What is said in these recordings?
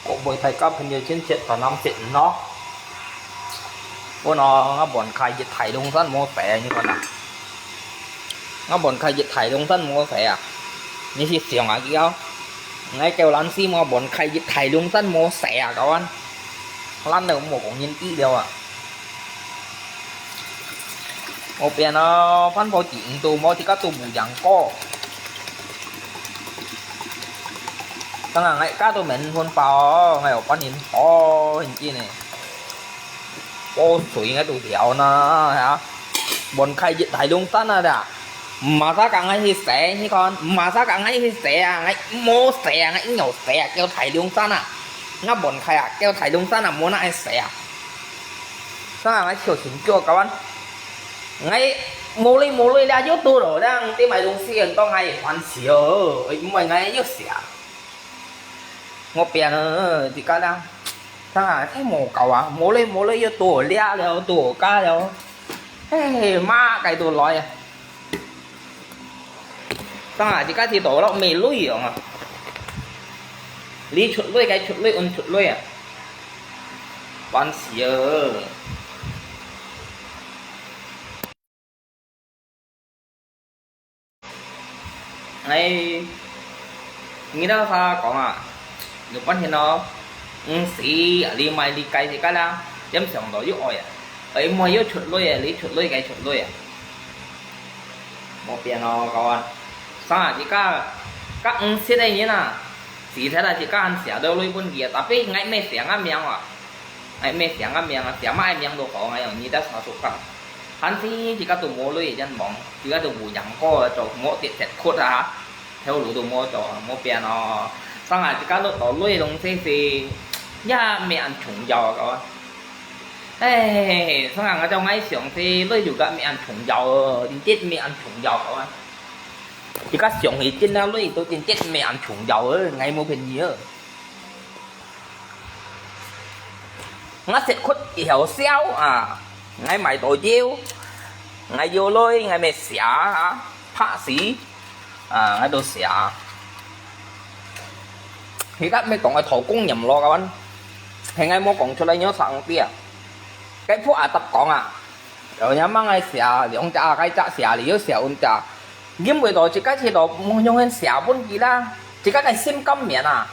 bộ bồi thầy có phần nhiều chiến trận và năm trận nó bố nó bọn khai dịch thầy đông dân mua xẻ như con nào nó bọn khai dịch thầy đông dân mua xẻ à như thì xiềng à kia ngay kêu lăn xi mà bọn khai dịch thầy đông dân mua xẻ à các anh lăn được một con nhân kỹ đều à một bên nó phân phối chuyện tù mua thì các tù bù dạng co tăng là ngay các tù mình phân phao ngay ở con nhìn to hình chi này ô suy ngay tù thiểu nó hả bọn khai dịch thầy đông dân à đã mà sao càng ngay thì xẻ như con mà sao càng ngay thì xẻ ngay mô xẻ ngay nhỏ xẻ kêu thầy đông dân à nó bọn khai à kêu thầy đông dân à muốn ai xẻ sao là ngay chiều chính chua các bạn ngay mô lên ra chút tu rồi đang tí mày đông xiên to ngay hoàn xỉu mày ngay chút xẻ một bèn thì cả đang sao là thấy mồ cầu à mô lên vô tu ở lia đều tu ở ca đều hey ma cái tu lòi à sao là chỉ cả thì tổ đó mày lùi à lý chuột lùi cái chuột lùi ôn chuột lùi à hoàn xỉu ngay nghĩ đó sao còn à lúc bắt thì nó xí đi mày đi cây thì cái là dám sống đó giúp ỏi à ấy mua yếu chuột lôi à lấy chuột lôi cái chuột lôi à một tiền nó còn sao à chỉ các xí đây như nào xí thế là chỉ các anh xẻ đâu lôi buôn kia tapi ngay mấy xẻ ngắm miếng à ngay mấy xẻ ngắm miếng à xẻ mai miếng đồ khó ngay ở như đã sao sụp không hắn thì các tụ mua lôi dân bóng chỉ các tụ bù dặm co cho ngõ tiệt sệt khốt à theo lũ tụ mua cho mua tiền nó sang ngày thì các lũ tổ lôi đồng thế thì nhà mẹ ăn trùng giàu các bạn ê sang ngày ở trong ngay xưởng thì lôi dù các mẹ ăn trùng giàu đến chết mẹ ăn trùng giàu các bạn thì các xưởng thì trên đó lôi tôi trên chết mẹ ăn trùng giàu ấy ngay mua phần gì á nó sẽ khuất hiểu xéo à ngay mày tổ chiêu ngay vô lôi ngay mày xẻ hả phá xí à ngay đồ xẻ thì các mấy còn cái thủ công nhầm lo các bạn thì ngay mua còn cho đây nhớ sẵn kia cái phút à tập còn à rồi nhá mang ngay xẻ thì ông cha cái cha xẻ thì nhớ xẻ ông cha nhưng bây giờ chỉ cái thì đồ mua hơn xẻ bốn gì啦chỉ cái này sim cắm miệng à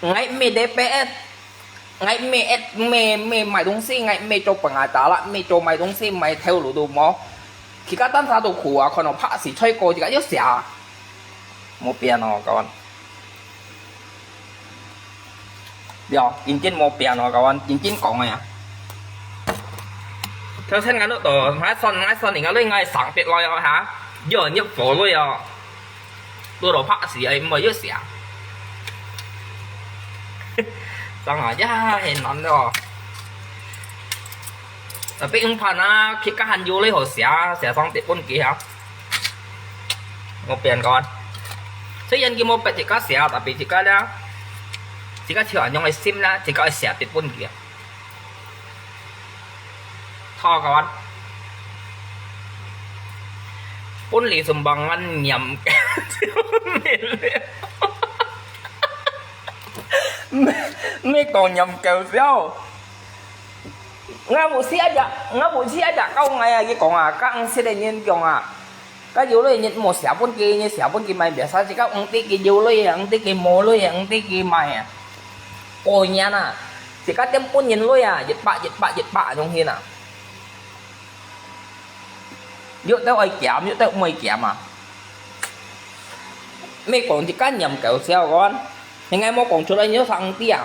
ngay mày DPS ngay mày mày东西ngay mày做笨啊打啦mày做mày东西mày theo lũ đồ mò khi các單殺到苦啊，可能拍時吹過，而家一成冇變咯，各位。有認真冇變咯，各位，認真講嘅呀。theo thân cái nó tổ ngay son thì ngay lên ngay sáng biệt rồi hả? Giờ nhập phổ rồi à. Tôi đồ拍時ấy mới一成。xong rồi chứ hình ảnh rồi. Tapi umpan à khi các hành vô lấy hồ xẻ xong tiệm bốn kỹ hả một tiền con thế dân kia một bạch chỉ có xẻ tapi chỉ có đó chỉ có chữa nhung sim là chỉ có xẻ tiệm bốn kỹ thò con bốn lì sùng bằng ăn nhầm mấy còn nhầm kẹo xéo ngã bộ xe đã câu ngày cái còn à các anh sẽ để nhìn còn à các vô lôi nhìn một xẻo bốn kia như xẻo bốn kia mày biết sao chỉ các ông tí kia vô lôi ông tí kia mồ lôi ông tí kia mày à ôi nha nè chỉ các tem bốn nhìn lôi à dịch bạ trong hiên à dựa tới ai kém dựa tới ông mày kém à mấy còn chỉ các nhầm kiểu xeo con thì ngay một còn chỗ đây nhớ thằng tí à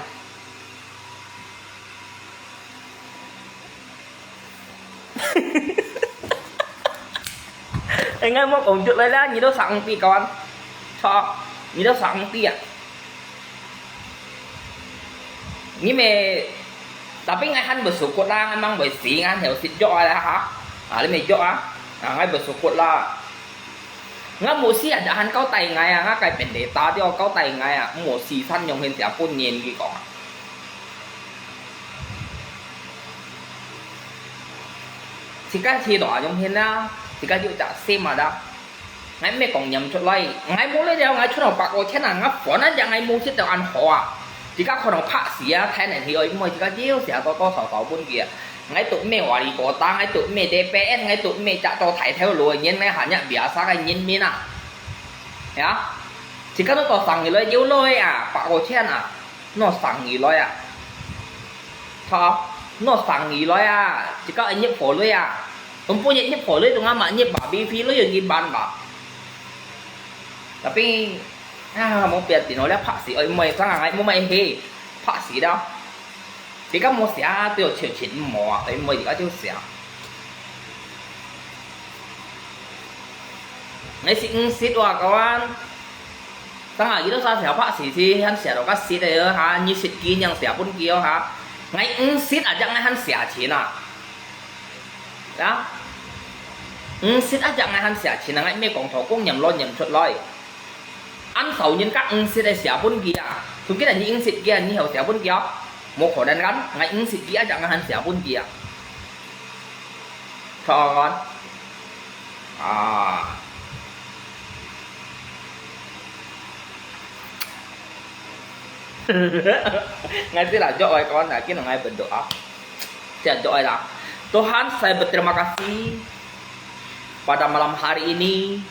anh em mau cùng chuyện lấy ra như đó sẵn tí con cho như đó sẵn tí à nhưng mà tapi ngay hắn bersyukur lah memang bersih kan hiểu xịt cho là hả à lấy mày cho á ngay bersyukur là ngay mùa xí ada hắn câu tay ngay à ngay cái bên để ta cho câu tay ngay à mùa xí thân dùng hình sẽ phun nhìn gì còn chỉ cái thì đỏ trong hiện ra thì cái chữ trả xem mà đó ngay mẹ còn nhầm chút lây ngay muốn lấy đeo ngay chút nào bạc ô thế nào ngắp phỏ nó chẳng ngay mua xích đeo ăn họ à chỉ các con nào phá xỉa thế này thì ơi mới chỉ các chiếu xỉa to sầu buôn kia ngay tụi mẹ hòa đi cổ ta ngay tụi mẹ DPS ngay tụi mẹ chặt cho thải theo lùi nhân ngay hả nhận bịa sao cái nhân mi à nhá chỉ các nó to sằng gì lôi yếu lôi à bạc ô thế nào nó sằng gì lôi à thọ nó sằng gì lôi à chỉ các anh nhấp phổi lôi àผมpunya nyep phổi tunggu mak nyep babi fi lo yang giban ba tapi mau biar tino le pak si oi mai sang ngai mau mai he pak si đó thì các mua xả tiêu chuyển chuyển mò ấy mới có tiêu xả ngay xin xịt qua các bạn sang ngai itu saya pak si si han xả đó các xịt đấy ha như xịt kia yang xả pun kia ha ngay xịt aja ngay han xả钱à đó xịt aja ngay han xả钱ngay mấy con thổ cũng nhầm chuột lôi ăn sầu nhân các xịt đây xả pun kia tôi nghĩ là những xịt kia như hậu xả pun kia một khổ đàn gắn ngay xịt kia aja ngay han xả pun kia thọ con à ngay sih lah joy kawan lagi nang ngay berdoa saya joy lah Tuhan saya berterima kasih pada malam hari ini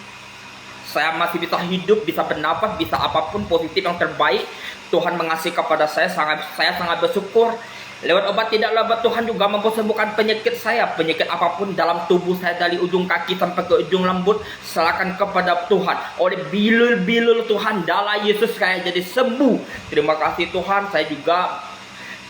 saya masih bisa hidup bisa bernafas bisa apapun positif yang terbaik Tuhan mengasihi kepada saya sangat bersyukur lewat obat tidak lebat Tuhan juga mampu sembuhkan penyakit saya penyakit apapun dalam tubuh saya dari ujung kaki sampai ke ujung lembut serahkan kepada Tuhan oleh bilul Tuhan darah Yesus saya jadi sembuh terima kasih Tuhan saya juga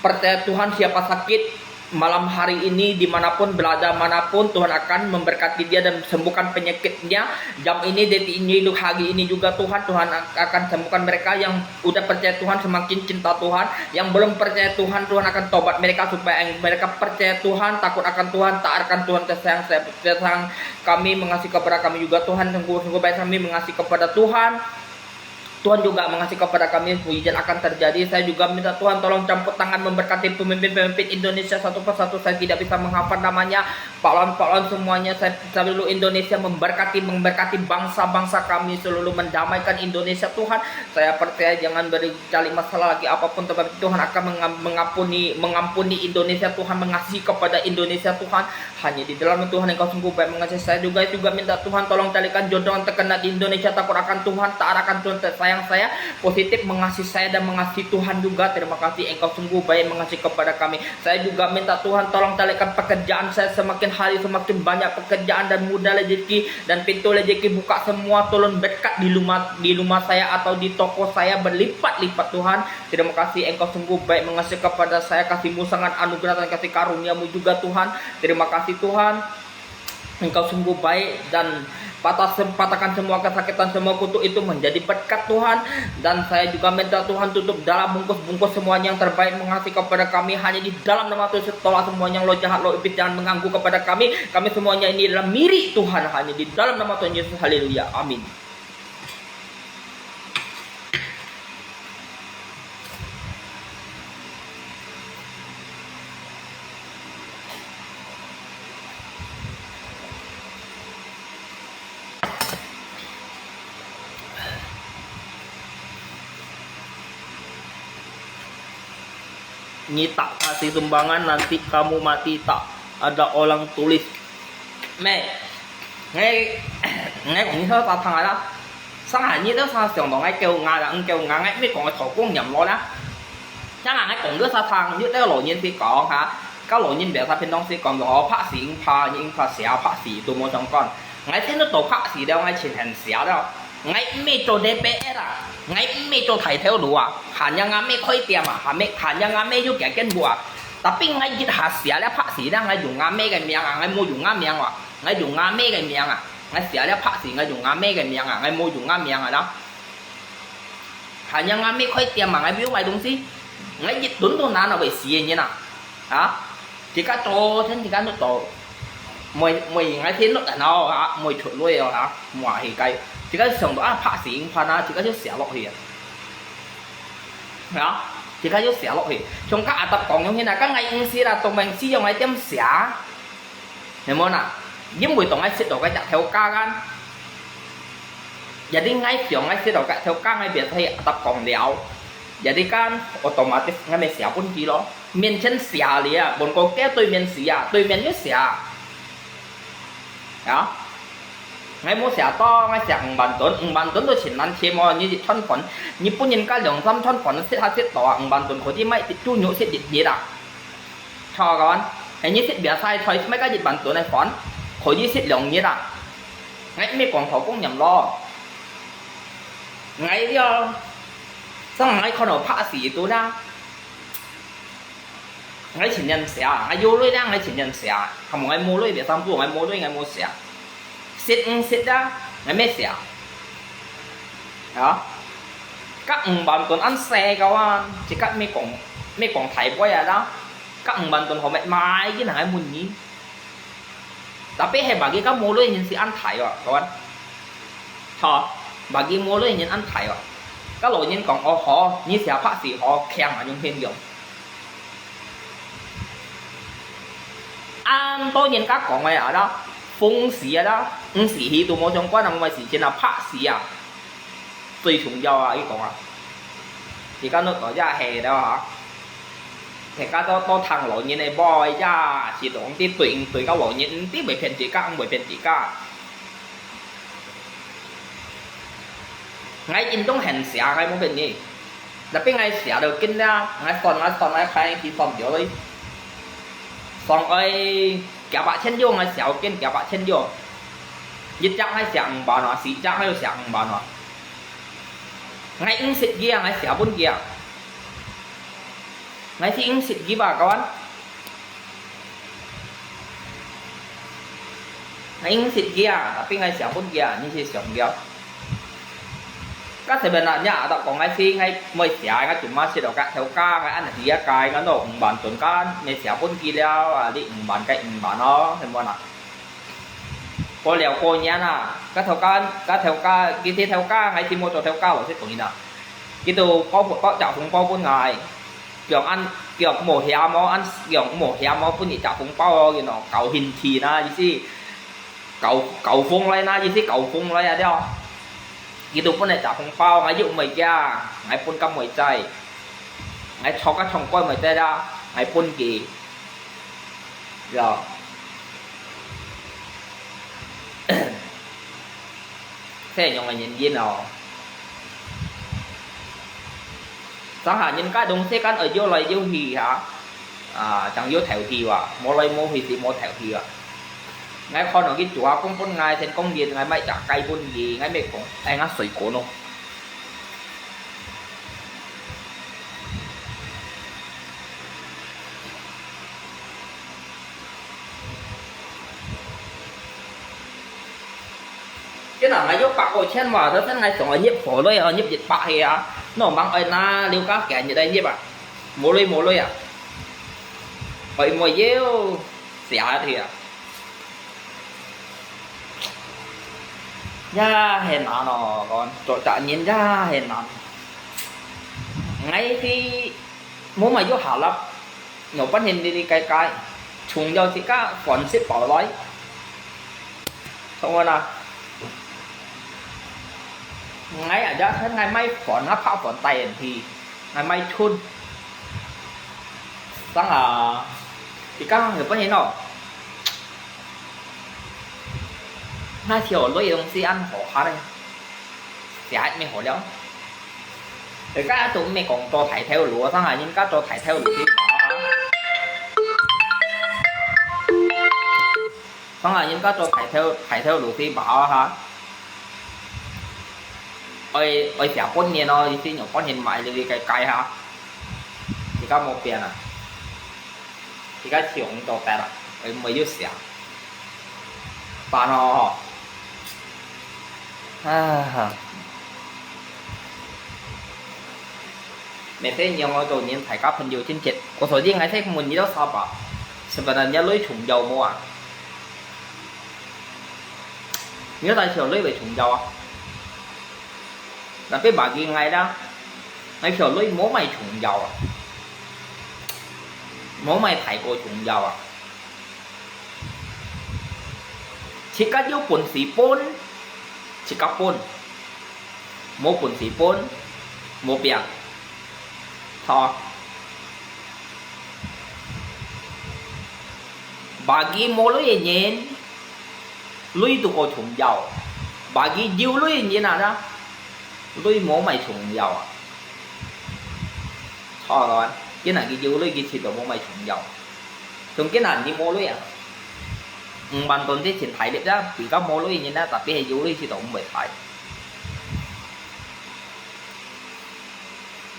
percaya Tuhan siapa sakit malam hari ini dimanapun berada manapun Tuhan akan memberkati dia dan sembuhkan penyakitnya jam ini detik ini hari ini juga Tuhan akan sembuhkan mereka yang udah percaya Tuhan semakin cinta Tuhan yang belum percaya Tuhan akan tobat mereka supaya mereka percaya Tuhan takut akan Tuhan taat akan Tuhan sayang kami mengasihi kepada kami juga Tuhan sungguh baik kami mengasihi kepada Tuhan Tuhan juga mengasihi kepada kami hujan akan terjadi saya juga minta Tuhan tolong campur tangan memberkati pemimpin-pemimpin Indonesia satu persatu saya tidak bisa menghafal namanya pahlawan-pahlawan semuanya saya seluruh Indonesia memberkati bangsa-bangsa kami seluruh mendamaikan Indonesia Tuhan saya percaya jangan bercari masalah lagi apapun tetapi Tuhan akan mengampuni Indonesia Tuhan mengasihi kepada Indonesia Tuhan hanya di dalam Tuhan Engkau sungguh baik mengasihi saya juga minta Tuhan tolong carikan jodoh yang terkena di Indonesia takut akan Tuhan taat akan Tuhan sayang saya positif mengasihi saya dan mengasihi Tuhan juga terima kasih Engkau sungguh baik mengasihi kepada kami saya juga minta Tuhan tolong talikan pekerjaan saya semakin hari semakin banyak pekerjaan dan mudah rezeki dan pintu rezeki buka semua tolong berkat di rumah saya atau di toko saya berlipat-lipat Tuhan terima kasih Engkau sungguh baik mengasihi kepada saya kasih-Mu sangat anugerah dan kasih karunia-Mu juga Tuhan terima kasih Tuhan Engkau sungguh baik dan patahkan semua kesakitan semua kutuk itu menjadi berkat Tuhan dan saya juga minta Tuhan tutup dalam bungkus semuanya yang terbaik mengasihi kepada kami hanya di dalam nama Tuhan tolak semuanya yang lo jahat lo iblis jangan mengganggu kepada kami semuanya ini adalah milik Tuhan hanya di dalam nama Tuhan Yesus haleluya amin Ini tak kasih sumbangan nanti kamu mati tak ada orang tulis mẹ nghe cũng hơi vào thằng đó sáng hải như đó sao sòng đó ngay kêu ngà ngay mấy con thổ cũng nhầm lo đó chắc là ngay cũng đứa sao thằng như đó lộ nhiên thì còn hả các lộ nhiên biểu sao bên đông thì còn đó phát sĩ pha những pha xéo phát sĩ tụi một trong con ngay thế nó tổ phát sĩ đâu ngay chỉ hành xéo đâu ngay mấy chỗ DPS à ngay mấy chỗ thầy theo đủ à hẳn như ngay mấy khơi tiệm à hẳn như ngay mấy chỗ kẻ kiến bùa tapi ngay dịch hạt xéo là phát sĩ đó ngay dùng ngay mấy cái miệng à ngay mua dùng ngay miệng à ngay dùng ngay mấy cái miệng à ngay xéo là phát sĩ ngay dùng ngay mấy cái miệng à ngay mua dùng ngay miệng à đó hẳn như ngay mấy khơi tiệm mà ngay biết mày đúng gì ngay dịch tuấn tuần nào bị xì như nào đó thì các chỗ thế thì các nó tổ mày ngay thế nó tại nào hả mày chuột lui rồi hả ngoài thì cây chỉ có sòng đó phát sĩ pha na chỉ có chút xẻo lọt hiện đó chỉ có chút xẻo lọt hiện trong các tập còn như thế này các ngày ứng sĩ là tụi mình sử dụng cái chấm xẻo hiểu không nào với mùi tổng ai sẽ đổ cái chặt theo ca gan Jadi ngay kiểu ngay sẽ đầu cả theo các ngay biệt hay tập còn đéo. Jadi kan otomatis ngay mình xẻ pun kilo. Miền chân xẻ liền, bọn cô kéo tôi miền xẻ, tôi miền nhất xẻ. Đó. Ngay mua xẻ to, ngay xẻ bằng tuần tôi chỉ ăn thêm mà như chân phấn. Như bún nhân cá lượng xăm chân phấn sẽ hết to, bằng tuần có tí mấy chú nhũ sẽ dịch gì đó. Cho các bạn. Cái như sẽ biệt sai thôi mấy cái dịch bằng tuần này phấn. Khỏi như sẽ lượng như đó. Ngay mấy quảng thổ cũng nhầm lo. Ngay do xong ngay con ở phá xỉ tôi ra ngay chỉ nhận xẻ ngay vô lưới ra ngay chỉ nhận xẻ không ngay mua lưới để xong ngay mua lưới ngay mua xẻ xịt ra ngay mấy xẻ đó các bạn tuần ăn xe các bạn chỉ các mấy còn thấy quay à đó các bạn tuần họ mệt mỏi cái này muốn gì tapi hay bà kia các mua lưới nhìn sẽ ăn thấy rồi các bạn cho bà kia mua lưới nhìn ăn thấy rồi các loại nhân còn họ như sẽ phát sĩ họ khen mà dùng thêm dùng ăn tôi nhìn các còn ngoài ở đó phong sĩ ở đó sĩ thì tụi mỗi trong quá năm ngoài sĩ trên là phát sĩ à tùy thùng do à ý còn à thì các nước có ra hè đâu hả thì các tôi thằng loại nhân này boy ra chỉ tổng tí tùy các loại nhân tí bởi phiền chỉ các bởi phiền chỉ các ngay in trong hành xẻ ngay muốn bên gì là bên ngay xẻ được kinh ra ngay son ngay khai thì son kiểu đi son ơi cả bạn chân vô ngay xẻo kinh cả bạn chân vô dịch chắc ngay xẻ bà nó xỉ chắc ngay xẻ bà nó ngay in xịt kia ngay xẻ bốn kia ngay thì in xịt kia bà các bạn ngay in xịt kia tapi ngay xẻ bốn kia như thế xẻ kia các thầy bên là nhà tạo còn ngay khi ngay mới xẻ ngay chúng ta sẽ đọc các theo ca ngay ăn thì cái nó bản tuần cá ngày xẻ 4 kg đi bản cái bản nó thêm bao nào có lèo cô nhá nè các theo ca cái thế theo ca ngay thì mua cho theo ca là sẽ còn như nào cái đồ có chảo phúng bao 4 ngày kiểu ăn kiểu mổ heo mà ăn kiểu mổ heo mà cũng chỉ chảo phúng bao cái nó cầu hình thì na gì cầu phúng lại na gì cầu phúng lại à đeo gitu pun này chả không bao ngay dụng mày kia ngay pun cam mày chay ngay cho các thằng coi mày tay ra ngay pun kỳ rồi thế nhưng mà nhìn gì nào sáng hạn những cái đồng xe căn ở vô lại vô hì hả chẳng vô thèo hì à mua lại mua hì thì mua thèo hì à ngay con ở cái chùa cũng con ngày trên công viên ngày mai chả cây con gì ngay mấy con anh ăn sủi cổ nó cái nào ngay vô bạc cổ chen mà nó ngay xong ở nhiếp phổ lôi ở nhiếp dịch bạc thì nó mang ơi na liêu cá kẻ như đây nhiếp à mua lôi à vậy mua dêu xẻ thì ra hèn nó còn chỗ trả nhìn ra hèn nó ngay khi muốn mà vô hảo lắm nó bắt hình đi cái chúng do thì các còn xếp bỏ lối không rồi nào ngay ở đó thế ngày mai còn nó phao còn tay thì ngày mai chun sáng thì các người bắt hình nào hai chiều lối đồng si ăn hổ khá đây dạ mình hổ léo rồi các tụi mình còn cho thải theo lúa sang nhưng các cho thải theo lúa thì bỏ sang nhưng các cho thải theo lúa thì bỏ hả ơi xả con nghe nó thì nhỏ con hiện mãi thì cái hả thì các một tiền à thì các chiều cũng cho tay rồi mới vô xả bà nó mẹ thấy nhiều người tôi nhìn thấy các phần dầu trên chịch có số riêng ai thấy mình gì đó sao bảo sebenarnya lưới trùng dầu mua à nhớ tay chiều lưới về trùng dầu à là cái bà kia ngay đó ngay chiều lưới mố mày trùng dầu à mố mày thấy cô trùng dầu à chỉ có dấu quần xì pôn chỉ có pôn mua quần xí bốn mua biển thọ bà ghi mua lối nhìn lối tụ cổ trùng dầu bà ghi diêu lối nhìn nào đó lối mua mày trùng dầu à thọ rồi cái này ghi diêu lối ghi thịt đồ mua mày trùng dầu thường cái này đi mua lối à bạn tuần thì triển thấy được đó vì có mua lối nhìn đó tapi hay diêu lối thịt đồ không bị phải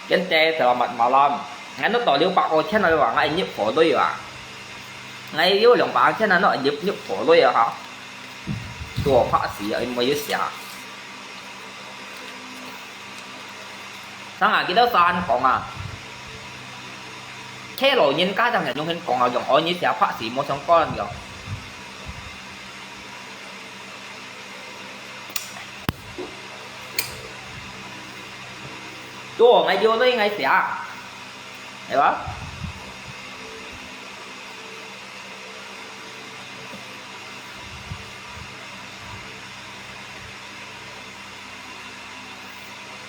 trên tre thì mặt màu lam ngay nó tỏi liêu bạc rồi thế này là ngay nhấp phổ đôi à ngay yếu lượng bạc thế này nó nhấp phổ đôi à hảตัวพระศรีไอ้มายุเสียทั้งcái đó san còn à thế rồi nhìn cá trong nhà nhung hình còn là dòng ôi như sẽ phá sĩ một trong con rồi tôi ngay vô lấy ngay sẽ hiểu không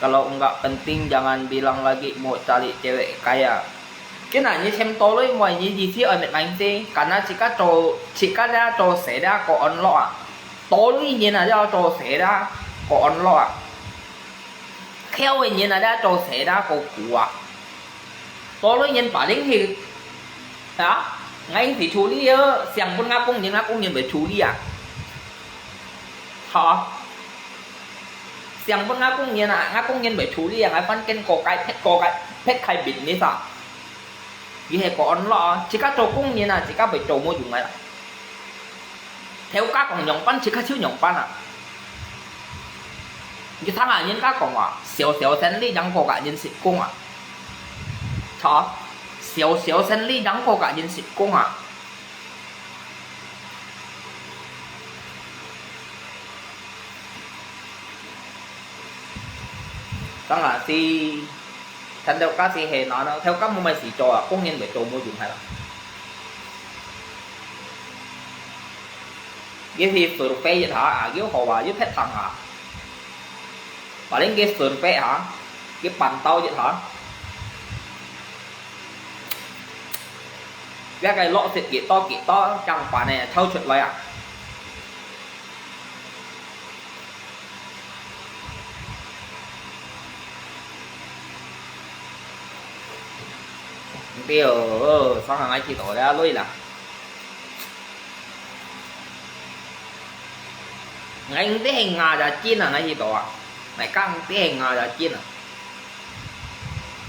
kalau enggak penting jangan bilang lagi mau cari cewek kaya cái này như xem tôi lấy ngoài như gì chứ ở miền Anh gì karena jika dia cowok sẽ ra có ấn lọ tôi lấy như là do cowok sẽ ra có ấn lọ theo như là dia cowok sẽ ra có củ à tôi lấy nhân bản lĩnh thì đó ngay thì chú đi xem con ngáp công nhân về chú đi à hả xem con ngáp công nhân về chú đi à ngay phân kênh có cái phết khai bịt như sao vì hệ có ấn lọ chỉ các trò công nhân là chỉ các bị trò mua dùng này theo các còn nhóm bán chỉ các thiếu nhóm bán à cái thằng này nhân các còn à xéo sen đi đăng có cả nhân sĩ công à thọ xéo sen đi đăng có cả nhân sĩ công à thằng là thì thành theo các sĩ hệ nó theo các môn mày sĩ trò công nhân về trò mua dùng hay là cái thì sửa phê vậy hả à cái họ vào với phép thằng hả và đến cái sửa phê hả cái bàn tao vậy hả cái lọ thịt kỹ to chẳng phải này thâu chuyện lại à bây giờ sao hàng anh chỉ tỏ ra lôi là anh cái hình ngà là chiên là ngay gì tỏ này căng cái hình ngà là chiên à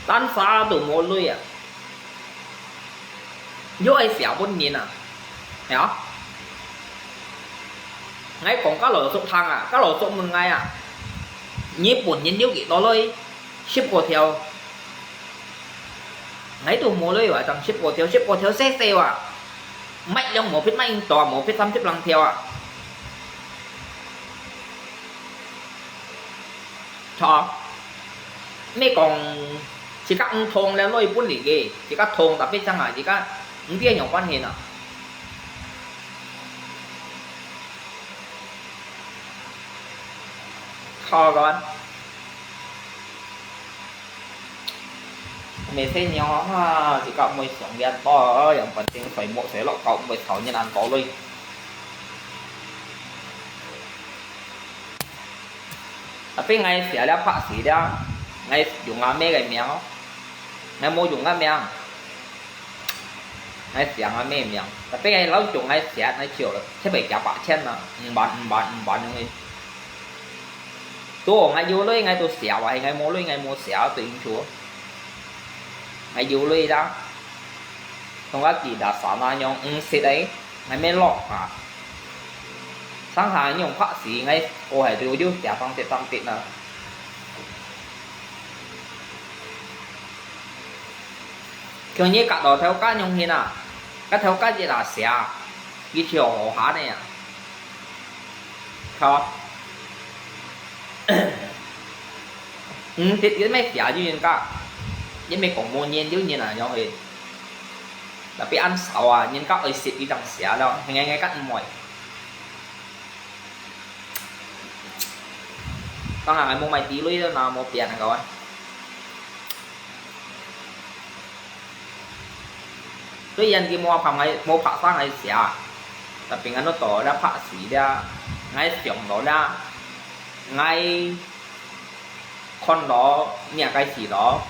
tan xa từ một lôi à vô ai xẻo bốn nhìn à hiểu ngay còn các lỗ sụp thang à các lỗ sụp mình ngay à nhếp buồn nhìn điếu kỹ to lôi ship của theo ngay từ mua lấy ở trong ship của theo xe xeo à mạnh trong một phít mạnh to một phít 30 lần theo à cho mấy còn chỉ các ông thôn lên lôi bốn lì ghê chỉ các thôn tập biết chăng à chỉ các những kia nhỏ quan hệ nào kho rồi mình thấy nhỏ chỉ cộng 10 sóng đen to yang penting phải một sẽ lọ cộng 16 nhân ăn có luôn tapi ngay sẽ là phá sĩ đó ngay dùng ngà mê cái miếng ngay mua dùng ngà miếng ngay sẽ ngà mê miếng tapi ngay lâu dùng ngay sẽ ngay chiều rồi thế bị chả bạc chân mà bạn người tôi ngay vô lấy ngay tôi sẽ vậy ngay mua sẽ tự nhiên chúa ngay vô lấy đó không có gì đã xả na nhông sẽ đấy ngay mê lọ à sáng hàng nhung phá sĩ ngay cô hãy tiêu chứ trả tăng tiện nào kiểu như cả đồ theo cá nhung hiền à cái theo cá gì là xẻ cái chiều hồ há này à không thì cái mấy xẻ như cả với mấy còn mua nhiên chứ như là nhau thì là bị ăn sầu à nhưng các ơi xịt đi đằng xẻ đâu ngay cắt mồi tao hàng ngày mua mày tí lưới nào một tiền này rồi tuy nhiên cái mua phòng này mua phá sang này xẻ tapi ngắn nó tổ đã phá xỉ ra ngay xưởng đó ra ngay con đó nhà cái xỉ đó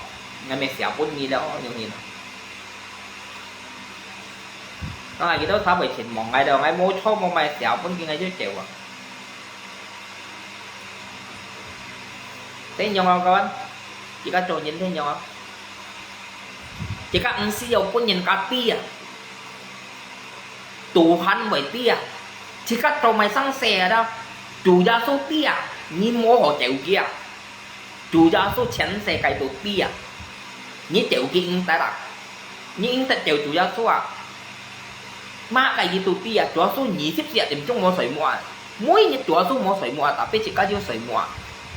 ngay mẹ xẻ bốn nghìn đó nhiều nghìn nó là cái đó sao bị chỉnh mỏng ngay đâu ngay mua cho mua mày xẻ bốn nghìn ngay chứ chịu à thế nhau không con chỉ có trò nhìn thế nhau không chỉ các anh sử dụng có nhìn cả tia tủ hắn bởi tia chỉ các trò mày sang xe đó chủ gia số tia như mua họ chịu kia chủ gia số chén xe cái tủ tia như chịu kia anh ta đặt như anh ta chịu chủ gia số à mà cái gì tủ tia chủ gia số nhị xếp xe tìm trong mua sợi mua mỗi như chủ gia số mua sợi mua tapi chỉ có vô sợi mua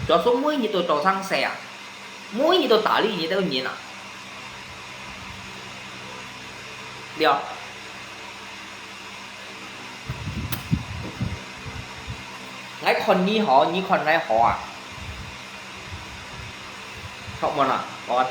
chủ gia số mỗi như tôi trò sang xe mỗi như tôi tả lý như tôi nhìn à được ngay con như họ như con ngay họ à không mà con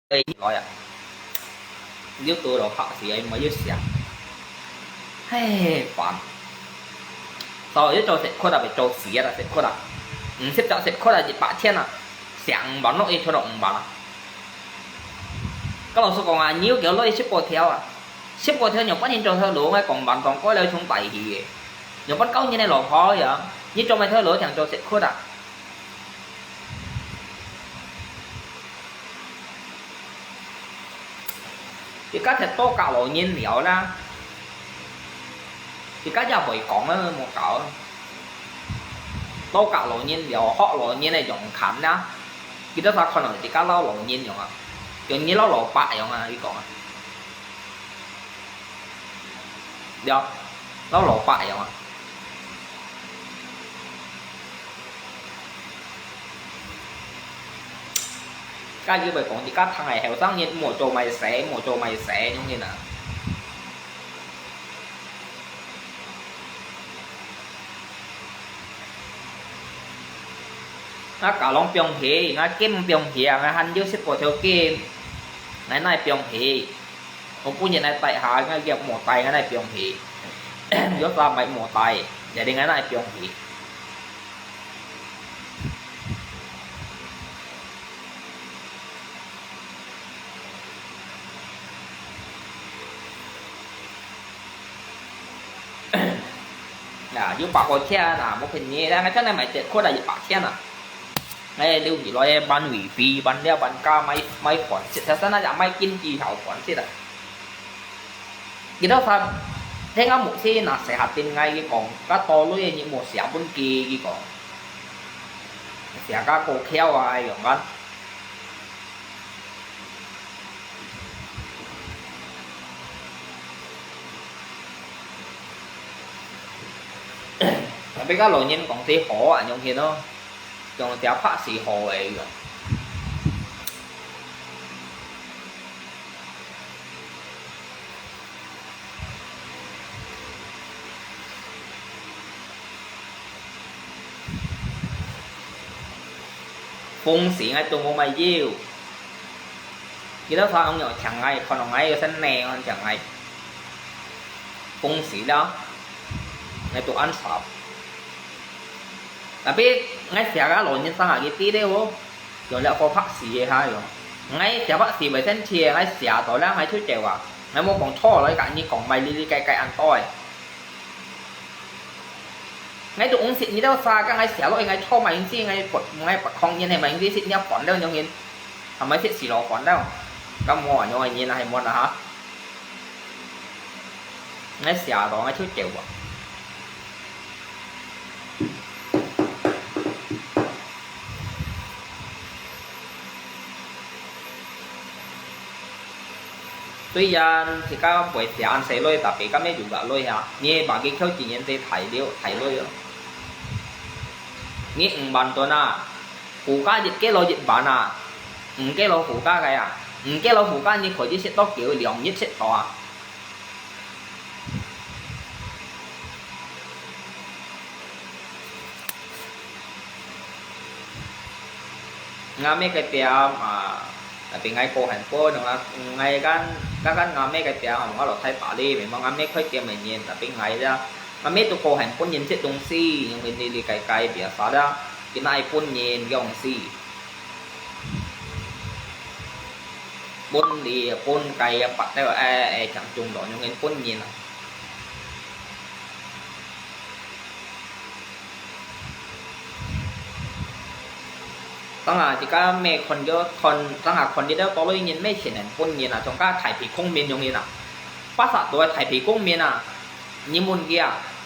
đây gọi à nếu tôi đó phá thì anh mới biết xem hay烦sau đó cho sẽ khó là phải cho xí là sẽ khó là xếp cho sẽ khó là chỉ 8 天 à想bán nó ít cho động bán các老sư còn à nhiều kiểu lối ship qua theo nhiều quá nhìn cho theo lửa ngay còn bạn còn có lối xuống tay thì nhiều bắt câu như này lò khó vậy như cho mày theo lửa thằng cho sẽ khó à thì các thịt to cạo lộ nhiên liệu ra thì các nhà bởi còn nó một cạo to cạo lộ nhiên liệu họ lộ nhiên này dùng khảm đó khi đó ta còn thì các lao lộ nhiên dùng à kiểu như nó lộ bại dùng à đi còn được nó lộ bại dùng à cái như vậy còn thì các thằng này heo sang như một chỗ mày xé giống như nào nó cả lông piong thì nó kiếm piong thì nó hành dưới xếp của theo kia này piong thì không có nhìn này tại hạ cái việc một tay cái này piong thì dưới ra mày một tay để đi cái này piong thì là dưới bạc của xe là một hình như đang cái chỗ này mày chạy có đại bạc xe nè ngay lưu chỉ nói ban hủy phí ban đeo ban ca máy khoản sẽ theo nó là máy kinh gì hậu khoản sẽ là cái đó thôi thế ngắm một xe là sẽ hạt tiền ngay cái còn cá to lối những một xẻo bên kia cái còn xẻo cá cổ khéo ai rồi anh bây giờ lộ nhiên còn thấy khó à nhung kia nó còn theo phát sĩ hồ ấy rồi phun sĩ ngay tôi mua mày diêu cái đó thôi ông nhỏ chẳng ngay còn ông ấy xanh nè còn chẳng ngay phun sĩ đó ngay tụi ăn sọp tapi ngay xẻ cá lộn nhân sang là cái tí đấy không rồi lại có phát xì gì hay rồi ngay xẻ phát xì bởi thân chia ngay xẻ tối là ngay thứ chèo à ngay mua còn thô lấy cả như còn mày đi cay ăn toi ngay tụi ông xịn như đâu xa các ngay xẻ lỗi ngay thô mày gì ngay bật không như này mày đi xịn nhau khoản đâu nhau nhìn thằng mấy xịn xì lò khoản đâu các mua nhau nhìn là hay mua là hả ngay xẻ đó ngay thứ chèo à tuy nhiên thì các buổi thì ăn sẽ lôi tapi kami juga lôi ha nghe bagi kau chỉ nhận thải lôi nghe bàn tuần à phụ ca dịch cái lô dịch bản à cái lô phụ ca cái à cái lô phụ ca như khỏi sẽ tốt kiểu lượng nhất sẽ to nga mấy cái tiệm mà tapi ngay cô hành phố nữa ngay các ngắm mấy cái tiệm họ là thay tả đi mình ngắm mấy cái tiệm mình nhìn tapi ngay ra ngắm mấy tụ cô hành phố nhìn chết đông si nhưng mình đi cái bịa sao đó cái này phun nhìn cái ông si phun đi phun cái bắt theo chẳng chung đó nhưng mình phun nhìnตั้งแต่ที่ก็เมย์คนเยอะคนตั้งแต่คนที่ได้ตัวเลยยินไม่เขียนคนยินอ่ะจงก็ถ่ายผีคงเมียนยงยินอ่ะภาษาตัวถ่ายผีคงเมียนอ่ะนิมุนเกีย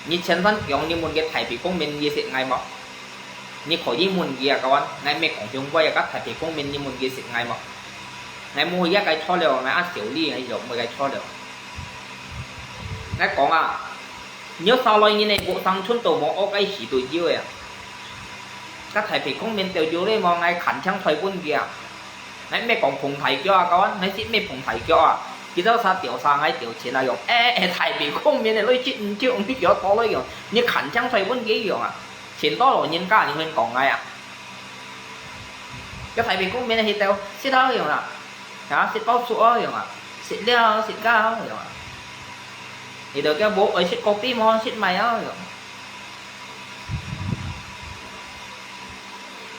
นี่เช่นท่านยองนิมุนเกียถ่ายผีคงเมียนยี่สิบไงบ่นี่ขอนิมุนเกียกันวันในเมย์ของจงก็อยากถ่ายผีคงเมียนนิมุนเกียสิบไงบ่ในมูยไก่ช่อเดียวในอาเสียวลี่ไงหยกมือไก่ช่อเดียวในกองอ่ะnhớ sau lôi như này bộ tăng chuân tổ một ô cái chỉ tuổi dưa à các thầy thì không nên tiêu chú đấy mà ngay khẩn trăng thầy quân kìa nãy mấy còn phùng thầy cho con nãy chỉ mấy phùng thầy cho chỉ đâu sao tiểu sang ngay tiểu chỉ là dùng thầy bị không nên lôi chuyện chứ ông biết cho to lôi rồi như khẩn trăng thầy quân kia rồi à chuyện to rồi nhân cả những người còn ngay à cái thầy bị không nên thì tiêu xịt đó rồi à hả xịt bao sữa rồi à xịt leo xịt cao rồi à thì được cái bộ ấy xịt copy mon xịt mày á rồi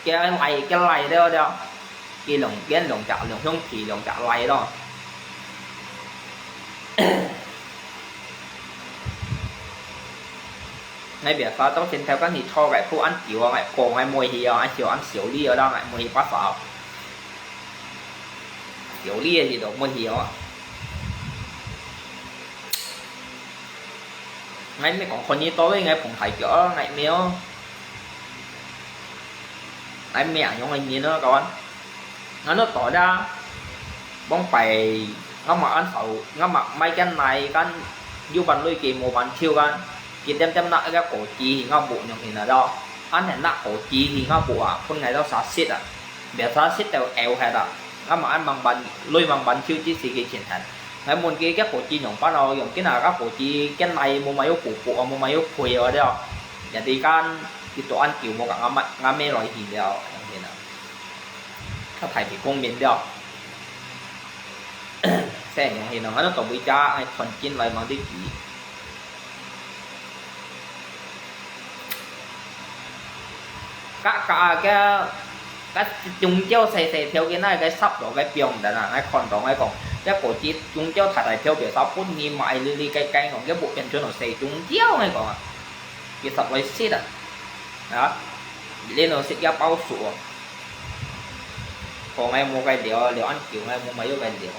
cái lầy đó cái lồng chảo lồng không chỉ lồng chảo lầy đó ngay bây giờ tao xin theo các thì cho cái khu ăn chiều ngày cổ ngày mùi thì anh chiều ăn xỉu đi ở đâu ngày mùi quá sợ xỉu đi thì được mùi hiểu ngay mấy cònคนนี้tối ngay phòng thầy chở ngày méo tại mẹ những anh nhìn nó con nó tỏ ra bóng bày nó mặc anh sầu nó mặc mấy cái này con du bàn lôi kỳ một bàn chiêu con chỉ đem lại cái cổ chi thì nó bộ những hình là đó anh hẹn nặng cổ chi thì nó bộ à con ngày đó xả xít à để xả xít theo eo hay là nó mà anh bằng bàn lôi bằng bàn chiêu chỉ xì cái chuyện thành ngày muốn kia cái cổ chi nhộng bắt đầu dùng cái nào các cổ chi cái này mua máy phụ mua máy quỳ ở đây để đi con thì tụi anh kiểu một cái ngắm mê loại gì đóถ้าถ่ายผีคงเป็นเดียวแซ่อย่างเห็นnó tổng bị cha ai thuần chín lại mang đi chỉ các chúng châu xài theo cái này cái sắp đó cái pion đó là ai còn cái cổ chi chúng châu thải theo biểu sao phun nghi mại li cây còn cái bộ tiền cho nó xài chúng châu này còn cái sắp lấy xít à đó lên nó sẽ ra bao sủa còn em mua cái liệu ăn kiểu em mua mấy cái liệu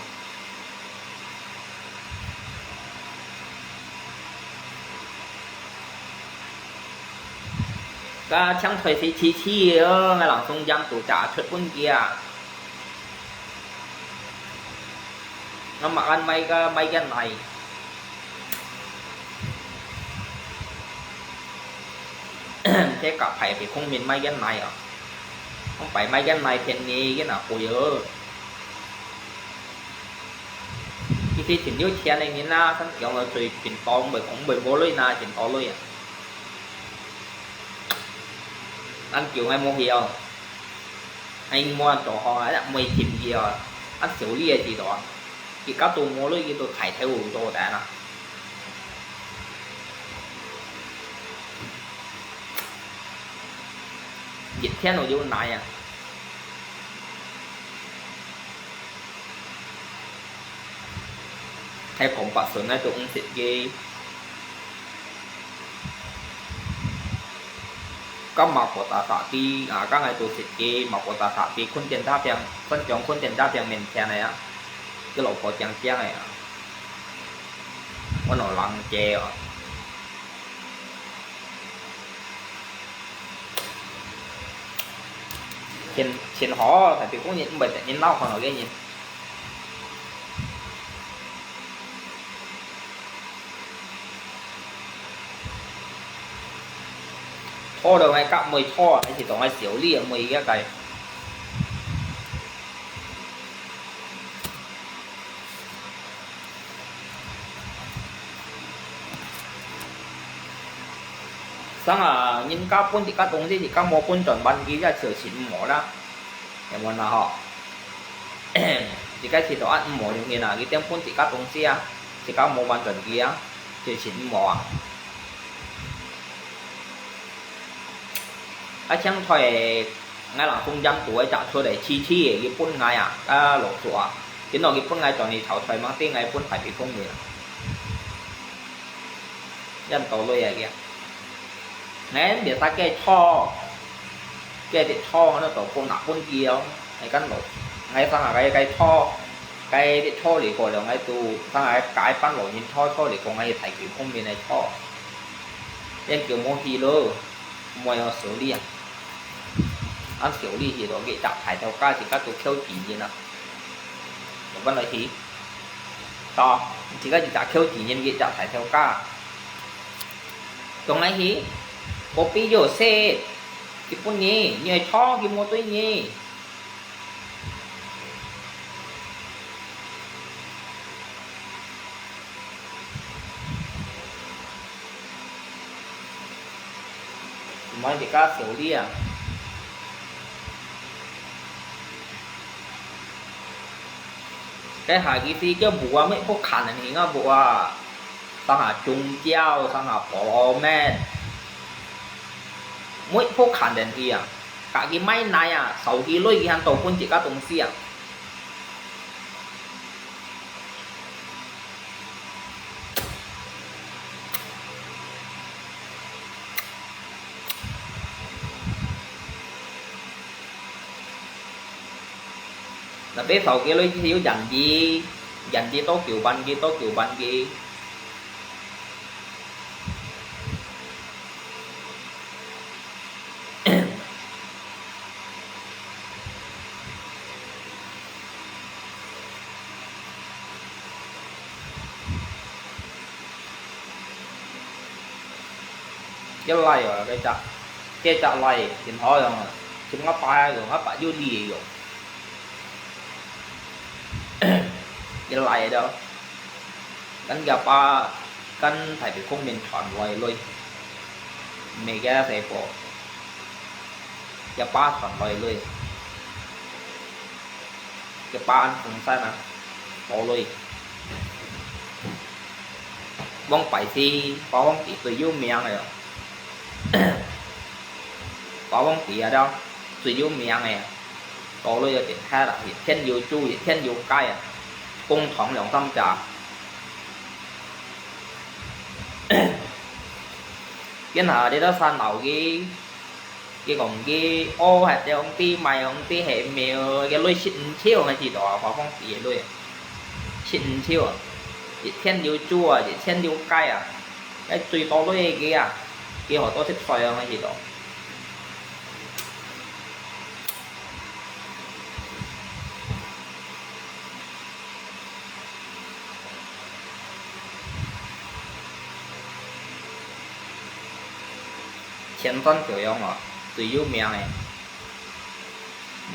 cái chẳng phải thì chi ngay lòng sông giang tủ trả thuật quân kia nó mặc ăn mấy cái này thế cả phải không miền mấy cái này à không phải mấy cái này thì nghe cái nào của giờ khi chuyện nhớ xe này như na thằng kiểu là tùy chuyện to bởi cũng bởi bố lưới na chuyện to lưới à anh kiểu ngay mua gì không anh mua chỗ họ là 10 triệu gì rồi anh xỉu lia gì đó thì các tôi mua lưới tôi thải theo đồ đã nè dịch theo nội dung này à theo cùng bạc sườn này tôi cũng xịt ghi có mọc của ta tạ ti các ngày tôi xịt ghi mọc của ta tạ ti khuôn tiền đa tiền phân chọn khuôn tiền đa tiền mình xe này á cái lỗ của chàng xe này có nổi lăng chè à trên họ tại vì cũng nhìn bệnh nhìn đau còn ở cái nhìn cho được ngay cặp 10 cho thì tổng ngay xỉu ly ở 10 cái sang à nhìn các pun thì các东西thì các mô pun chuẩn ban kia ra sửa chín mỏ đó để mà họ thì cái thì đó ăn mỏ như là cái tiếng pun thì các东西à thì các mô ban chuẩn kia sửa chín mỏ à chẳng thôi ngay là không dám tuổi trả thôi để chi cái pun ngay à lột sủa cái nó cái pun ngay chọn thì thảo thoại mang tiếng ngay pun phải bị không người dân tổ lôi à kìa nè để ta cái cho nó tổ con nạp con kia này cắn lột ngay sang là cái cho cái cho để gọi là ngay từ sang là cái bán lột nhìn cho để còn ngay thầy kiểu không bên này cho nên kiểu mô hi lơ mồi nó xử lý ăn xử lý thì đó cái chặt thải theo ca thì các tổ kêu chỉ gì nào vẫn nói thì to chỉ các chặt kêu chỉ nhân cái chặt thải theo ca trong này thì kopi yo se cái pun nhỉ như cho cái mô tôi nhỉ mấy cái cá xử lý à cái hai cái gì cái bùa mấy phút khăn này nghe bùa sang hà trung giao sang hà bỏ men mỗi phút khăn đến thì à cả cái máy này à 6 cái lôi cái hàng tổ quân chỉ các đồng sĩ à là bé 6 cái lôi thiếu dành gì tốt kiểu banh kia cái like rồi cái chặt like điện thoại rồi chúng nó bay rồi nó bay vô đi rồi cái like đâu đánh gặp cân phải bị không mình chọn loại luôn mày cái phải bỏ cái ba chọn loại luôn cái ba anh cũng sai mà bỏ luôn bông phải thì có bông chỉ tùy vô miệng này có bông chỉ ở đâu tùy vô miệng này có luôn là tiền khai là thiên vô chu thiên vô cay à cung thẳng lòng tâm trả cái nào để đó san đầu cái còn cái ô hạt cho ông ti mày ông ti hệ mèo cái lôi xịn chiêu này chỉ đỏ có không gì luôn xịn chiêu à chỉ thiên vô chua chỉ thiên vô cay à cái tùy to lôi kia họ có thích xoay không hay gì đó chiến phân kiểu không ạ tùy vô miệng này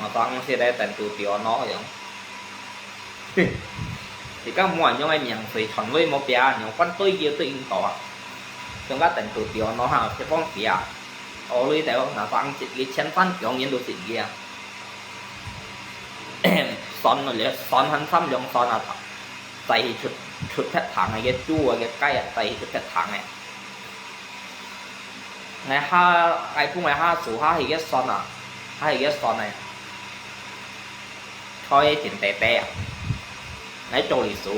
mà tăng sẽ đây tận tụ tiểu nó vậy thì các mọi những anh nhận phải chọn với một bia những con tôi kia tôi in tỏ trong các tận tụ tiểu nó hàng sẽ phong bia ở đây tại là tăng chỉ cái chiến phân kiểu nhiên đồ xịn kia son nó liền son hắn xăm giống son là tay chút thét thẳng này cái chua cái cay à tay chút thét thẳng này ngày ha ai cũng ngày ha số ha thì cái son à ha thì cái son này thôi tiền tè tè ngày trôi lịch số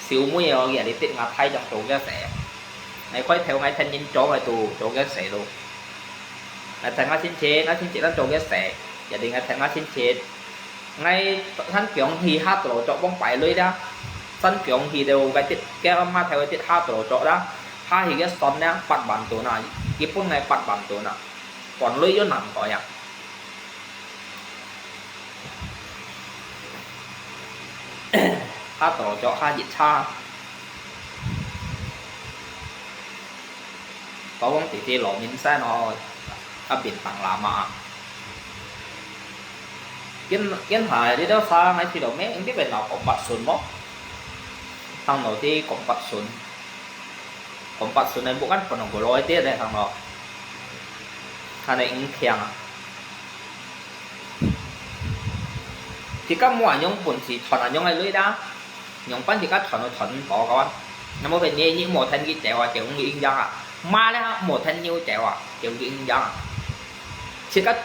xíu mũi ở kia để tiện ngặt thay trong chỗ cái sẻ ngày quay theo ngày thanh niên chỗ ngày tù chỗ cái sẻ luôn ngày thành ngày xin chế nó chỗ cái sẻ gia đình ngày thành ngày xin chế ngay thân kiểu thì hát tổ chỗ bóng bảy lưới đó thân kiểu thì đều cái tiết cái mà theo cái tiết hát tổ chỗ đó ha thì cái son đó bắt bản tổ nào cái phút này bắt bản tổ nào còn lưới nó nằm gọi à ha tổ chỗ ha dịch ha có bóng tí lộ mình sẽ nó biển bằng là mà kiến hải đi đâu xa ngay thì đầu mấy em biết về nào cũng bật xuân mốc thằng đầu tiên cũng bật xuân này bukan phần của lối tiết đây thằng nó thằng này cũng khen à thì các mua nhóm buồn thì thuần là nhóm này lưới đá nhóm bán thì các thuần bỏ con nó mới về nghe những một thanh cái chèo à chèo người yên dân à mà đấy ha một thanh nhiêu chèo à chèo người yên dân à thì các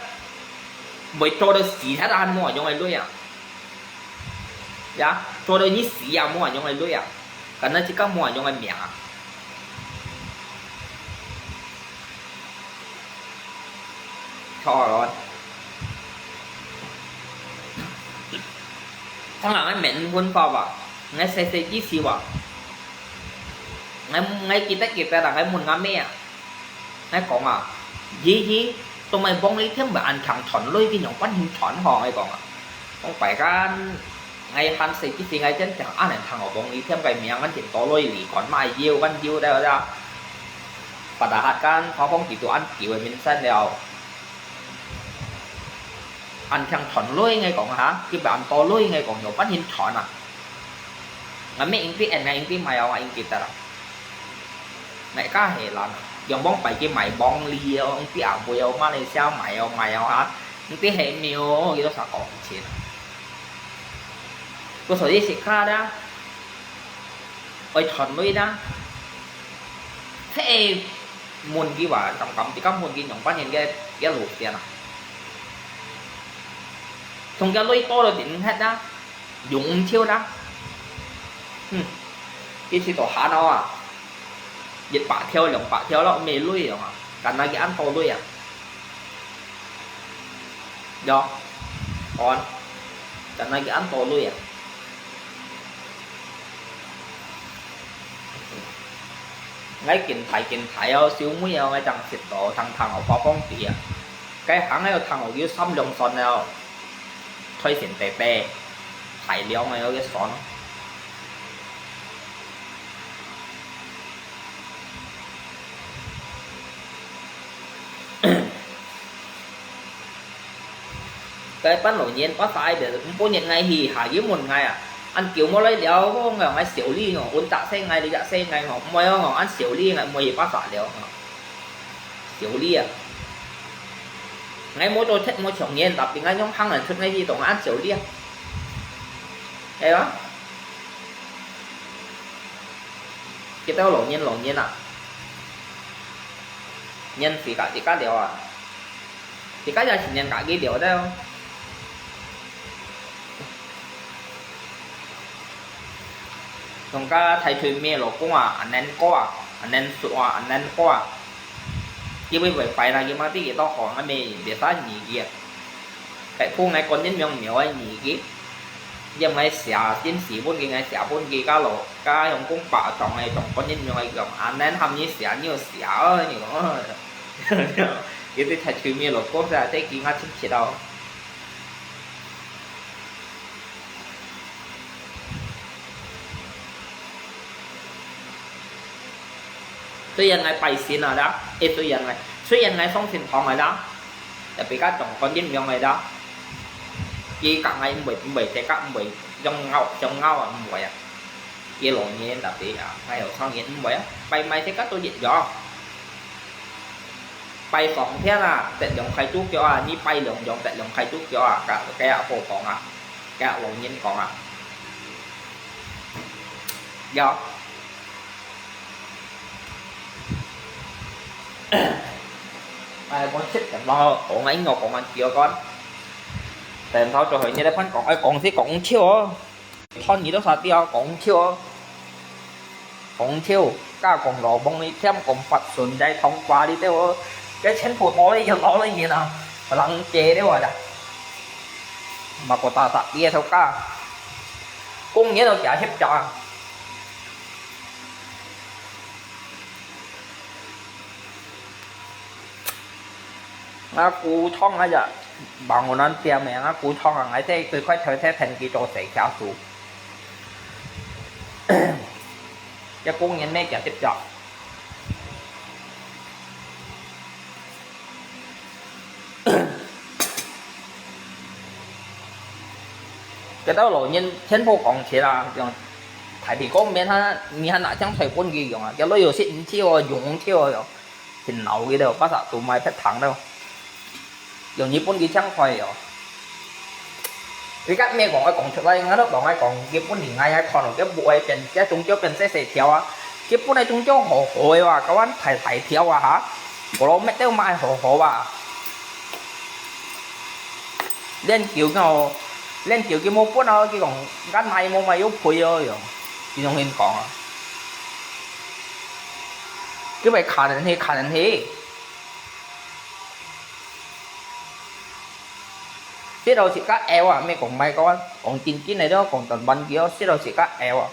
mới cho được xí hết ăn mua nhóm này lưới à dạ cho được như xí à mua nhóm này lưới à cái này chỉ các mua nhóm này miệng à cho rồi thằng nào ngay mệnh quân phò vào ngay xe chỉ xí vào ngay kita là ngay muốn ngắm mẹ ngay còn à gì tụi mày bông lấy thêm mà ăn thằng thuận lôi cái nhóm quán hình thuận họ ngay còn à không phải cái ngay hắn xe chỉ ngay chân chẳng ăn thằng họ bông lấy thêm cái miệng ăn chuyện to lôi lì còn mai yêu ăn yêu đây ra và đã hạt can họ không chỉ tụi ăn kiểu mình xem đều ăn thằng thuận lôi ngay còn hả cái bạn to lôi ngay còn nhóm quán hình thuận à ngay mấy anh biết anh ngay anh biết mày anh kita là mẹ cá hệ là dòng bóng bảy cái mày bóng ly ông tí ảo bùi ông này sao mày hả những tí hệ miêu cái đó sao còn chuyện có sở đi xịt kha đó ơi thuần mới đó thế muốn cái bà tổng cộng thì có muốn cái nhóm phát hiện cái lụt tiền à không cái lối to rồi tính hết đó dùng chiêu đó cái gì tổ hạ đâu à dịch bả theo lòng bả theo nó mê lui rồi mà cần là cái ăn to lui à do còn cần là cái ăn to lui à ngay kiện thải ở siêu muối ở ngay trong thịt độ thằng ở phó phong tỉ à cái hắn ấy thằng ở dưới xăm đồng son nào thôi xịn tè tè thải liao ngay ở cái son cái bán nổi nhiên có phải để bố nhận ngay thì hả dưới một ngày à ăn kiểu mua lấy liao có ngày ngay xỉu ly ngỏ uốn tạ xe ngày thì dạ xe ngày ngỏ mày ngỏ ăn xỉu ly ngày mày có phải liao xỉu ly à ngay mỗi tôi thích mỗi chồng nhiên tập thì ngay nhóm thăng là thích ngay gì tổng ăn xỉu ly thấy đó cái tao lộ nhiên à nhân thì cả điều à thì các gia chỉ nhận cả cái điều đó không còn cái thầy thuyền mẹ lộ cũng anh nên sụa anh nên qua chứ bây giờ phải là cái mà tí cái to khoảng anh mày để ta nhỉ kia cái khu này còn nhân miệng miệng anh nhỉ kia giờ ngày xả tiến sĩ bốn cái ngày xả bốn cái lộ cái ông cũng bảo chồng này chồng con nhân miệng này chồng anh nên làm như xả nhiều cái thì thầy thuyền mẹ lộ cũng ra thấy kia ngắt chính đâu tuy nhiên ngày bài xin là đó tuy nhiên ngày xong thỉnh thoảng này đó tại vì các chồng con dính miệng này đó chỉ cả ngày bị thì các bị trong ngao à vậy à kia lộ nhiên là bị ngày đầu sau nhiên vậy bay may thế các tôi dịch gió bay phòng thế là tại dòng khai chút cho như bay lượng dòng tại dòng khai chút cho cả cái ảo phổ còn à cái ảo lộ nhiên còn à do ai con xích cả lo còn ấy ngọc còn anh chưa con tiền thôi cho hình như đấy phân còn ai còn thế còn chiêu thon gì đó sao tiêu còn chiêu cả còn đồ bông đi thêm còn phật xuân đây thông qua đi tiêu cái chén phụ tối giờ nó là gì nào lăng chê đấy rồi đã mà của ta thật kia theo cả cũng nghĩa là cả hiếp trò nó cú thông ấy giờ bằng một năm tiền mẹ nó cú thông là ngay thế tôi phải thời thế thành cái trò xảy ra số cái cũng nhận mấy cái tiếp chọn cái đó là nhân thiên phố còn chế là dùng thái bị có miền ha mi ha nãy chẳng phải quân gì dùng à cái đó rồi xin chiêu dùng chiêu rồi thì nấu cái đâu bắt đầu tụi mày phải thẳng đâu dùng như quân gì chẳng phải rồi vì các mẹ còn thực ra nó còn ai còn cái quân thì ngay ai còn cái bộ ấyเป็นcái chúng cháuเป็นsẽ theo á cái quân này chúng cháu hồ hồ à các bạn thầy theo à hả của nó mấy tiêu mai hồ hồ à lên kiểu nào lên kiểu cái mô quân nó cái còn gắn này mô mày yếu phơi ơi rồi thì trong hình còn à cái bài khả năng thế xí đâu chỉ cắt eo à mấy còn mày con còn chín cái này đó còn tận bắn kia xí đâu chỉ cắt eo à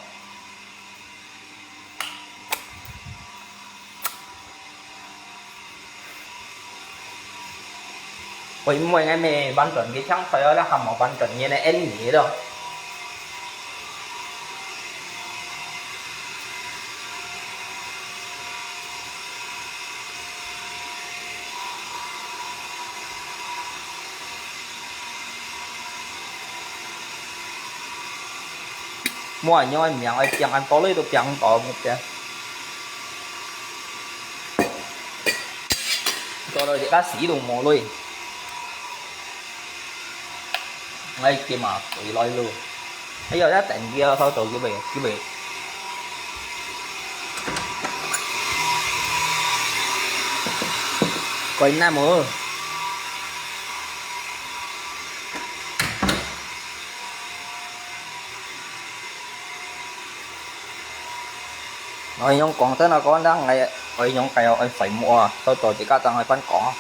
vậy mỗi ngày mày bắn chuẩn cái chẳng phải là hầm một bắn chuẩn như này em nghĩ đâu mua ở nhau em miệng ai chẳng ăn to lấy được chẳng có một cái cho rồi đã xí đồ mồ luôn ngay kia mà tụi lôi luôn bây giờ đã tận kia thôi tụi cái bì coi nam mưa rồi nhung còn tới nào con đang ngày rồi nhung cày rồi phải mua thôi tụi chỉ có tao hay bán cỏ